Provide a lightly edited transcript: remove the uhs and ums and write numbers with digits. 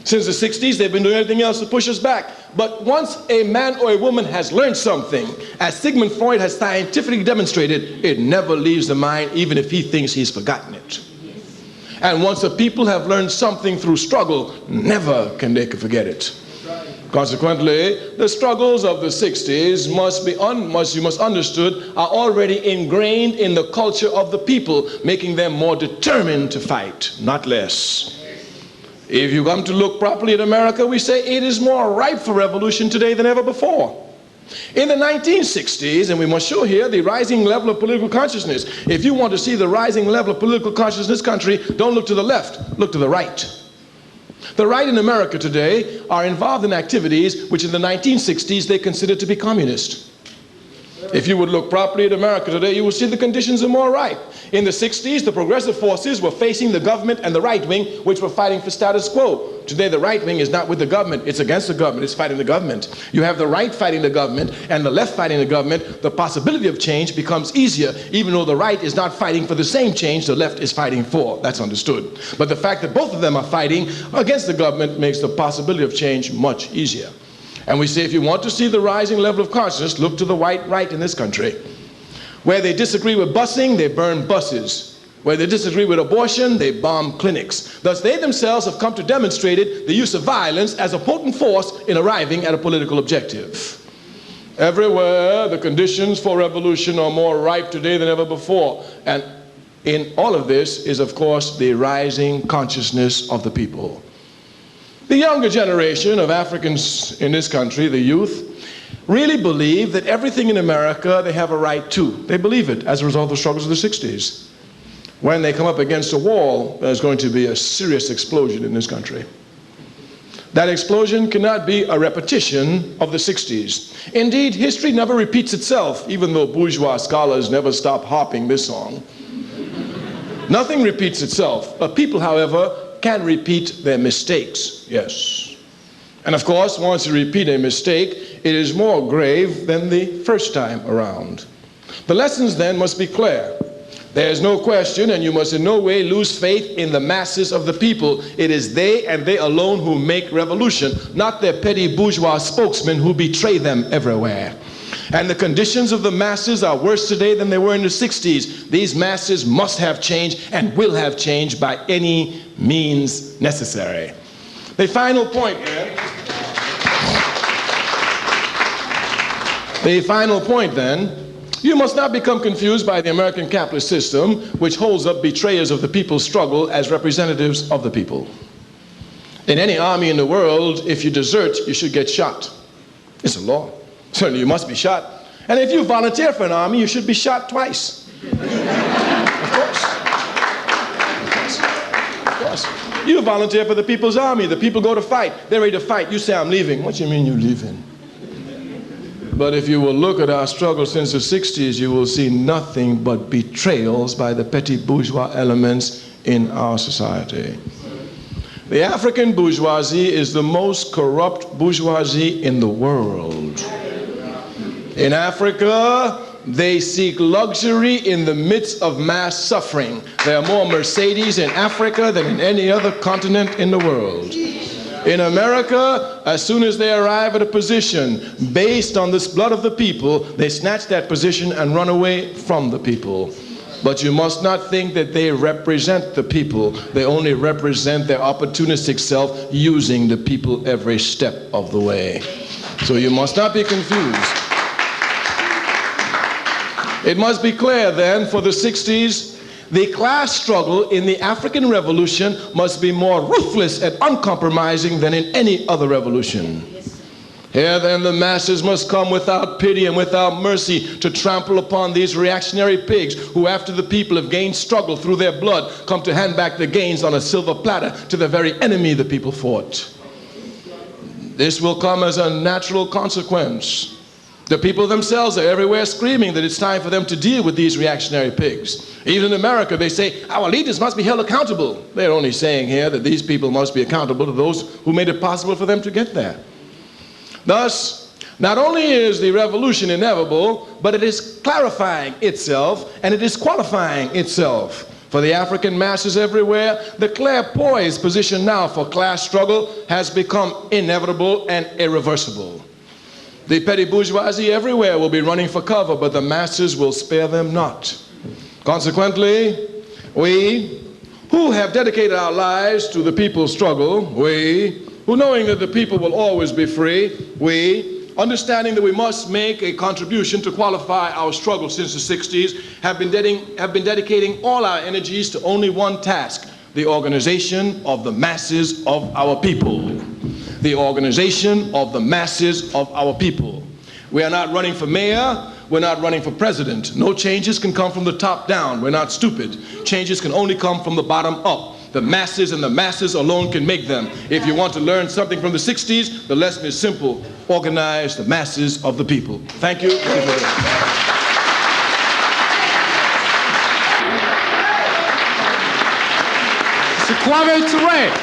Since the 60s, they've been doing everything else to push us back. But once a man or a woman has learned something, as Sigmund Freud has scientifically demonstrated, it never leaves the mind, even if he thinks he's forgotten it. And once the people have learned something through struggle, never can they forget it. Consequently, the struggles of the 60s you must understood, are already ingrained in the culture of the people, making them more determined to fight, not less. If you come to look properly at America, we say it is more ripe for revolution today than ever before. In the 1960s, and we must show here the rising level of political consciousness. If you want to see the rising level of political consciousness in this country, don't look to the left, look to the right. The right in America today are involved in activities which in the 1960s they considered to be communist. If you would look properly at America today, you will see the conditions are more ripe. In the 60s, the progressive forces were facing the government and the right wing, which were fighting for status quo. Today, the right wing is not with the government, it's against the government, it's fighting the government. You have the right fighting the government and the left fighting the government. The possibility of change becomes easier, even though the right is not fighting for the same change the left is fighting for. That's understood. But the fact that both of them are fighting against the government makes the possibility of change much easier. And we say if you want to see the rising level of consciousness, look to the white right in this country. Where they disagree with busing, they burn buses. Where they disagree with abortion, they bomb clinics. Thus, they themselves have come to demonstrate the use of violence as a potent force in arriving at a political objective. Everywhere, the conditions for revolution are more ripe today than ever before. And in all of this is, of course, the rising consciousness of the people. The younger generation of Africans in this country, the youth, really believe that everything in America they have a right to. They believe it as a result of the struggles of the 60s. When they come up against a wall, there's going to be a serious explosion in this country. That explosion cannot be a repetition of the 60s. Indeed, history never repeats itself, even though bourgeois scholars never stop harping this song. Nothing repeats itself. But people, however, can repeat their mistakes, yes. And of course, once you repeat a mistake, it is more grave than the first time around. The lessons then must be clear. There is no question, and you must in no way lose faith in the masses of the people. It is they and they alone who make revolution, not their petty bourgeois spokesmen who betray them everywhere. And the conditions of the masses are worse today than they were in the 60s. These masses must have change and will have change by any means necessary. The final point then, you must not become confused by the American capitalist system, which holds up betrayers of the people's struggle as representatives of the people. In any army in the world, if you desert, you should get shot. It's a law. Certainly you must be shot. And if you volunteer for an army, you should be shot twice. Of course. Of course. You volunteer for the people's army. The people go to fight. They're ready to fight. You say, I'm leaving. What do you mean you're leaving? But if you will look at our struggle since the 60s, you will see nothing but betrayals by the petty bourgeois elements in our society. The African bourgeoisie is the most corrupt bourgeoisie in the world. In Africa, they seek luxury in the midst of mass suffering. There are more Mercedes in Africa than in any other continent in the world. In America, as soon as they arrive at a position based on this blood of the people, they snatch that position and run away from the people. But you must not think that they represent the people. They only represent their opportunistic self, using the people every step of the way. So you must not be confused. It must be clear then, for the 60s, the class struggle in the African Revolution must be more ruthless and uncompromising than in any other revolution. Here then the masses must come without pity and without mercy to trample upon these reactionary pigs who, after the people have gained struggle through their blood, come to hand back the gains on a silver platter to the very enemy the people fought. This will come as a natural consequence. The people themselves are everywhere screaming that it's time for them to deal with these reactionary pigs. Even in America, they say, our leaders must be held accountable. They're only saying here that these people must be accountable to those who made it possible for them to get there. Thus, not only is the revolution inevitable, but it is clarifying itself and it is qualifying itself. For the African masses everywhere, the clairpoised position now for class struggle has become inevitable and irreversible. The petty bourgeoisie everywhere will be running for cover, but the masses will spare them not. Consequently, we who have dedicated our lives to the people's struggle, we who, knowing that the people will always be free, we, understanding that we must make a contribution to qualify our struggle since the 60s, have been dedicating all our energies to only one task: the organization of the masses of our people. The organization of the masses of our people. We are not running for mayor. We're not running for president. No changes can come from the top down. We're not stupid. Changes can only come from the bottom up. The masses and the masses alone can make them. If you want to learn something from the 60s, the lesson is simple: organize the masses of the people. Thank you. Mr. Kwame Ture.